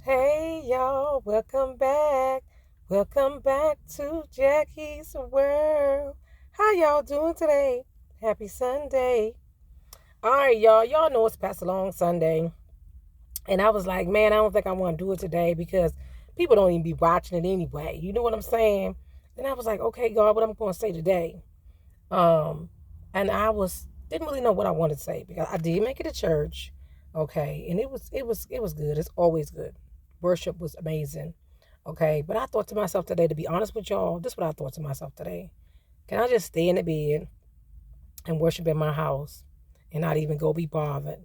Hey y'all, welcome back. Welcome back to Jackie's World. How y'all doing today? Happy Sunday. All right, y'all. Y'all know it's Pastor Long Sunday. And I was like, man, I don't think I want to do it today because people don't even be watching it anyway. You know what I'm saying? And I was like, okay, God, what I'm going to say today. Um, and I didn't really know what I wanted to say because I did make it to church. Okay, and it was good. It's always good. Worship was amazing. Okay, but I thought to myself today, to be honest with y'all, this is what I thought to myself today. Can I just stay in the bed and worship in my house and not even go be bothered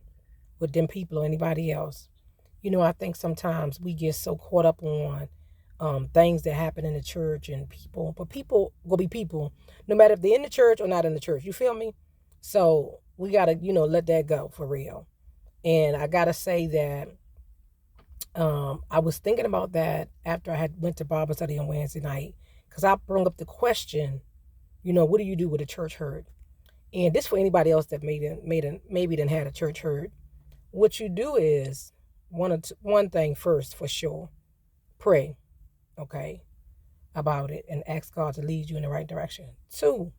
with them people or anybody else? I think sometimes we get so caught up on things that happen in the church and people, but people will be people, no matter if they're in the church or not in the church. You feel me? So we gotta, let that go for real. And I gotta say that I was thinking about that after I had went to Bible study on Wednesday night, because I brought up the question, what do you do with a church hurt? And this for anybody else that maybe didn't had a church hurt. What you do is one thing first for sure, pray, okay, about it and ask God to lead you in the right direction. Two,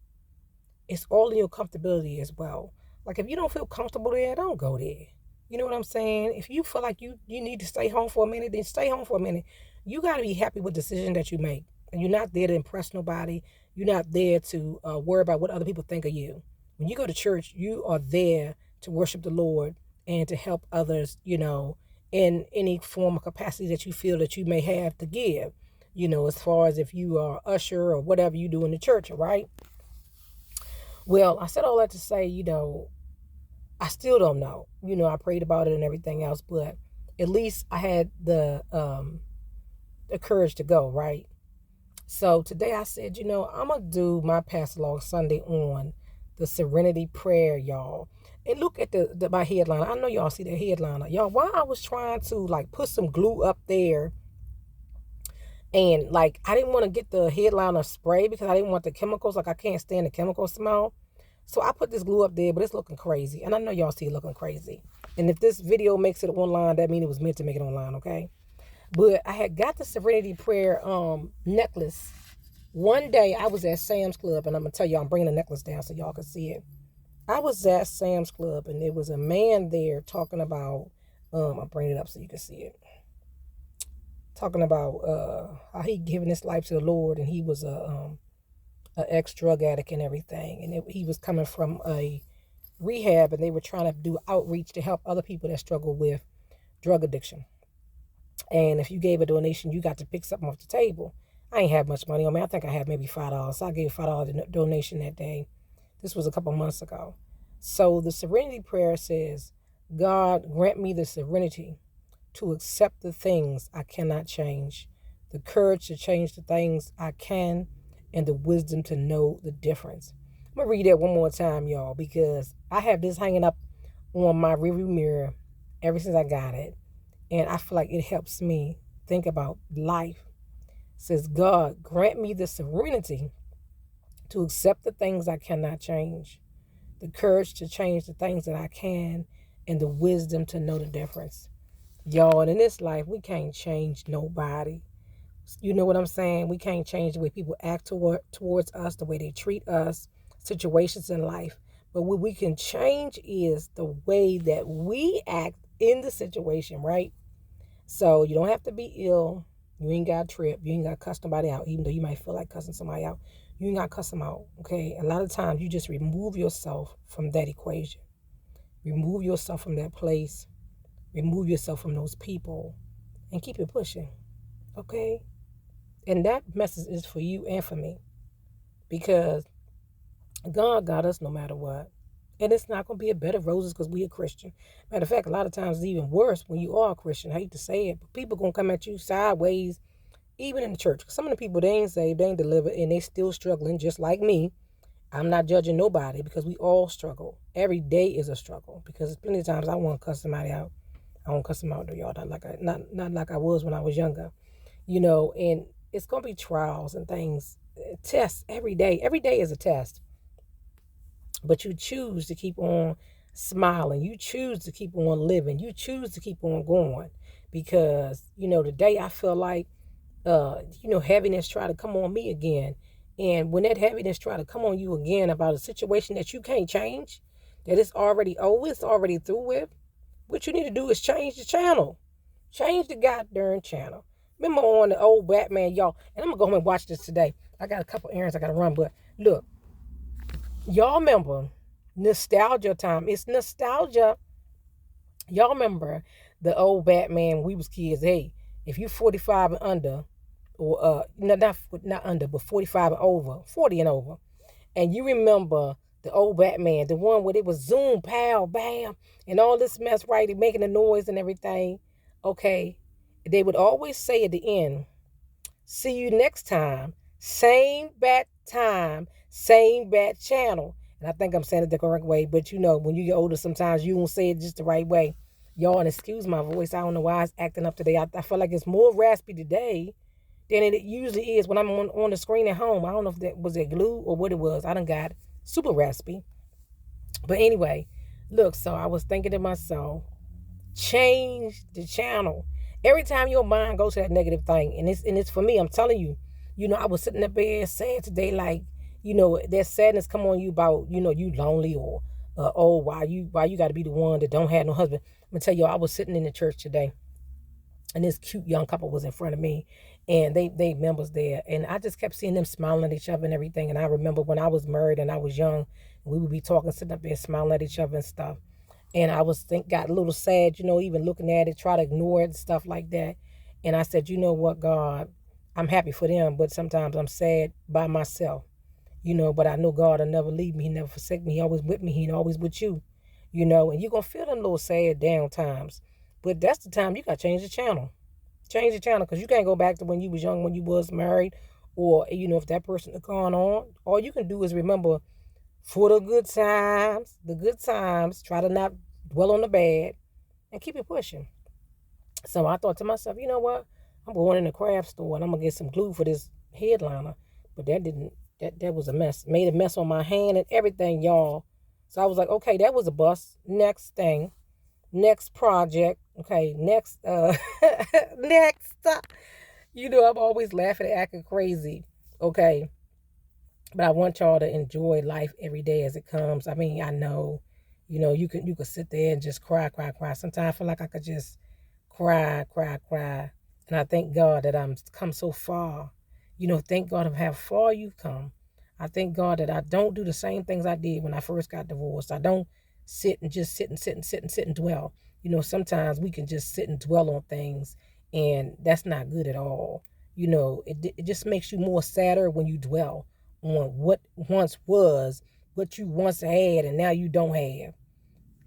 it's all in your comfortability as well. Like if you don't feel comfortable there, don't go there. You know what I'm saying? If you feel like you need to stay home for a minute, then stay home for a minute. You got to be happy with the decision that you make. And you're not there to impress nobody. You're not there to worry about what other people think of you. When you go to church, you are there to worship the Lord and to help others, in any form of capacity that you feel that you may have to give. As far as if you are usher or whatever you do in the church, right? Well, I said all that to say, I still don't know. I prayed about it and everything else, but at least I had the courage to go, right? So today I said, I'm gonna do my Pastor Long Sunday on the Serenity Prayer, y'all. And look at my headline. I know y'all see the headline, y'all. While I was trying to like put some glue up there, and like I didn't want to get the headliner spray because I didn't want the chemicals. Like I can't stand the chemical smell. So I put this glue up there, but it's looking crazy. And I know y'all see it looking crazy. And if this video makes it online, that means it was meant to make it online, okay? But I had got the Serenity Prayer necklace. One day I was at Sam's Club, and I'm going to tell y'all, I'm bringing the necklace down so y'all can see it. I was at Sam's Club, and there was a man there talking about, I'll bring it up so you can see it. Talking about how he giving his life to the Lord, and he was a ex-drug addict and everything. And he was coming from a rehab, and they were trying to do outreach to help other people that struggle with drug addiction. And if you gave a donation, you got to pick something off the table. I ain't have much money on me. I think I had maybe $5. So I gave $5 donation that day. This was a couple months ago. So the Serenity Prayer says, God, grant me the serenity to accept the things I cannot change, the courage to change the things I can, and the wisdom to know the difference. I'm going to read that one more time, y'all, because I have this hanging up on my rearview mirror ever since I got it. And I feel like it helps me think about life. It says, God, grant me the serenity to accept the things I cannot change, the courage to change the things that I can, and the wisdom to know the difference. Y'all, in this life, we can't change nobody. You know what I'm saying? We can't change the way people act towards us, the way they treat us, situations in life. But what we can change is the way that we act in the situation, right? So you don't have to be ill. You ain't got to trip. You ain't got to cuss somebody out, even though you might feel like cussing somebody out. You ain't got to cuss them out, okay? A lot of times you just remove yourself from that equation. Remove yourself from that place. Remove yourself from those people and keep it pushing, okay? And that message is for you and for me because God got us no matter what. And it's not going to be a bed of roses because we a Christian. Matter of fact, a lot of times it's even worse when you are a Christian. I hate to say it, but people going to come at you sideways, even in the church. Some of the people, they ain't saved, they ain't delivered, and they still struggling just like me. I'm not judging nobody because we all struggle. Every day is a struggle because plenty of times I want to cuss somebody out. I won't cuss them out, though, y'all. Not like I was when I was younger, and it's going to be trials and things, tests every day. Every day is a test. But you choose to keep on smiling. You choose to keep on living. You choose to keep on going because, today I feel like, heaviness try to come on me again. And when that heaviness try to come on you again about a situation that you can't change, that it's already over, it's already through with, what you need to do is change the channel. Change the goddamn channel. Remember on the old Batman, y'all, and I'm going to go home and watch this today. I got a couple errands I got to run, but look, y'all remember nostalgia time. It's nostalgia. Y'all remember the old Batman when we was kids. Hey, if you 45 and under, or not under, but 45 and over, 40 and over, and you remember the old Batman, the one where it was zoom, pow, bam, and all this mess, right? And making the noise and everything. Okay, they would always say at the end, "See you next time. Same bat time, same bat channel." And I think I'm saying it the correct way, but when you get older, sometimes you won't say it just the right way. Y'all, and excuse my voice. I don't know why it's acting up today. I feel like it's more raspy today than it usually is when I'm on the screen at home. I don't know if that was glue or what it was. I done got super raspy. But anyway, look, so I was thinking to myself, change the channel. Every time your mind goes to that negative thing, and it's for me, I'm telling you, I was sitting up there sad today, like, that sadness come on you about, you lonely, or oh, why you got to be the one that don't have no husband. I'm gonna tell you, I was sitting in the church today, and this cute young couple was in front of me, and they members there, and I just kept seeing them smiling at each other and everything. And I remember when I was married and I was young, we would be talking, sitting up there smiling at each other and stuff. And I got a little sad, even looking at it, try to ignore it and stuff like that. And I said, you know what, God, I'm happy for them, but sometimes I'm sad by myself, but I know God will never leave me. He never forsake me. He always with me. He always with you, and you're going to feel them little sad down times. But that's the time you got to change the channel. Change the channel, because you can't go back to when you was young, when you was married, or, if that person is gone on. All you can do is remember, for the good times, try to not dwell on the bad and keep it pushing. So I thought to myself, you know what? I'm going in the craft store and I'm going to get some glue for this headliner. But that was a mess. Made a mess on my hand and everything, y'all. So I was like, okay, that was a bust. Next thing. Next project. Okay, next. Next. I'm always laughing and acting crazy. Okay. But I want y'all to enjoy life every day as it comes. I mean, I know, you could sit there and just cry. Sometimes I feel like I could just cry. And I thank God that I'm come so far. Thank God of how far you've come. I thank God that I don't do the same things I did when I first got divorced. I don't sit and dwell. Sometimes we can just sit and dwell on things, and that's not good at all. It just makes you more sadder when you dwell on what once was, what you once had, and now you don't have.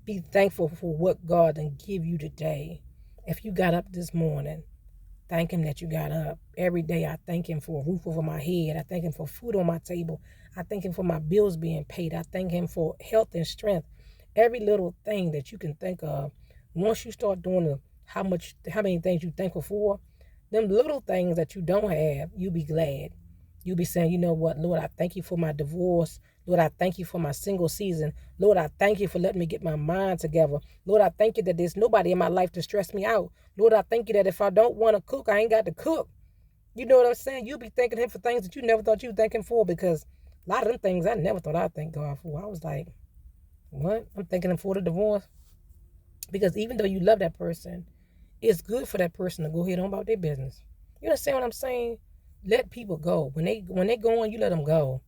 Be thankful for what God can give you today. If you got up this morning, thank Him that you got up. Every day I thank Him for a roof over my head. I thank Him for food on my table. I thank Him for my bills being paid. I thank Him for health and strength. Every little thing that you can think of. Once you start doing how many things you thankful for, them little things that you don't have, you'll be glad. You'll be saying, you know what, Lord, I thank you for my divorce. Lord, I thank you for my single season. Lord, I thank you for letting me get my mind together. Lord, I thank you that there's nobody in my life to stress me out. Lord, I thank you that if I don't want to cook, I ain't got to cook. You know what I'm saying? You'll be thanking Him for things that you never thought you were thanking for, because a lot of them things I never thought I'd thank God for. I was like, what? I'm thanking Him for the divorce? Because even though you love that person, it's good for that person to go ahead on about their business. You understand what I'm saying? Let people go. When they go on, you let them go.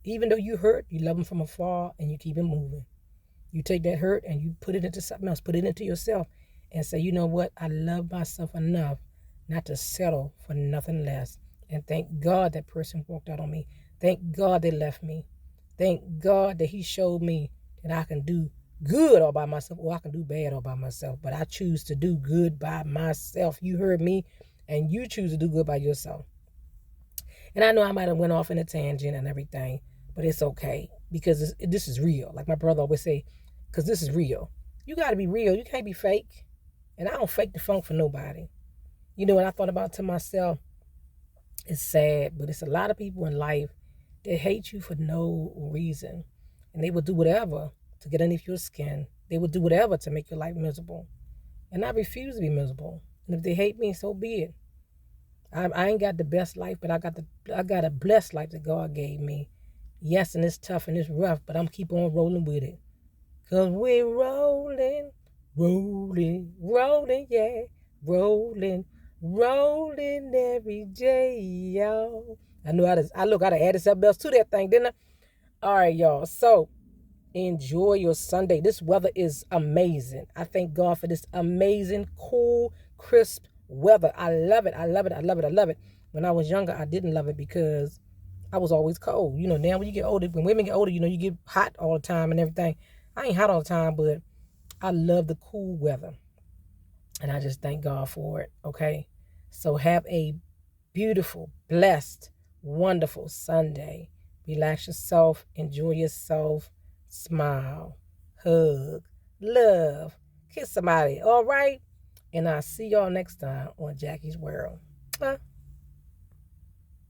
Even though you hurt, you love them from afar and you keep it moving. You take that hurt and you put it into something else. Put it into yourself and say, you know what? I love myself enough not to settle for nothing less. And thank God that person walked out on me. Thank God they left me. Thank God that He showed me that I can do good all by myself, or I can do bad all by myself. But I choose to do good by myself. You heard me, and you choose to do good by yourself. And I know I might have went off in a tangent and everything, but it's okay, because this is real. Like my brother always say, because this is real. You got to be real. You can't be fake. And I don't fake the funk for nobody. And I thought about to myself, it's sad, but it's a lot of people in life that hate you for no reason. And they will do whatever to get underneath your skin. They will do whatever to make your life miserable. And I refuse to be miserable. And if they hate me, so be it. I ain't got the best life, but I got a blessed life that God gave me. Yes, and it's tough and it's rough, but I'm keep on rolling with it. Cause we're rolling, rolling, rolling, yeah. Rolling, rolling every day, y'all. I added something else to that thing, didn't I? All right, y'all. So enjoy your Sunday. This weather is amazing. I thank God for this amazing, cool, crisp weather. I love it. I love it. I love it. I love it. When I was younger, I didn't love it because I was always cold. Now when you get older, when women get older, you get hot all the time and everything. I ain't hot all the time, but I love the cool weather. And I just thank God for it. Okay. So have a beautiful, blessed, wonderful Sunday. Relax yourself, enjoy yourself, smile, hug, love, kiss somebody. All right. And I'll see y'all next time on Jackie's World.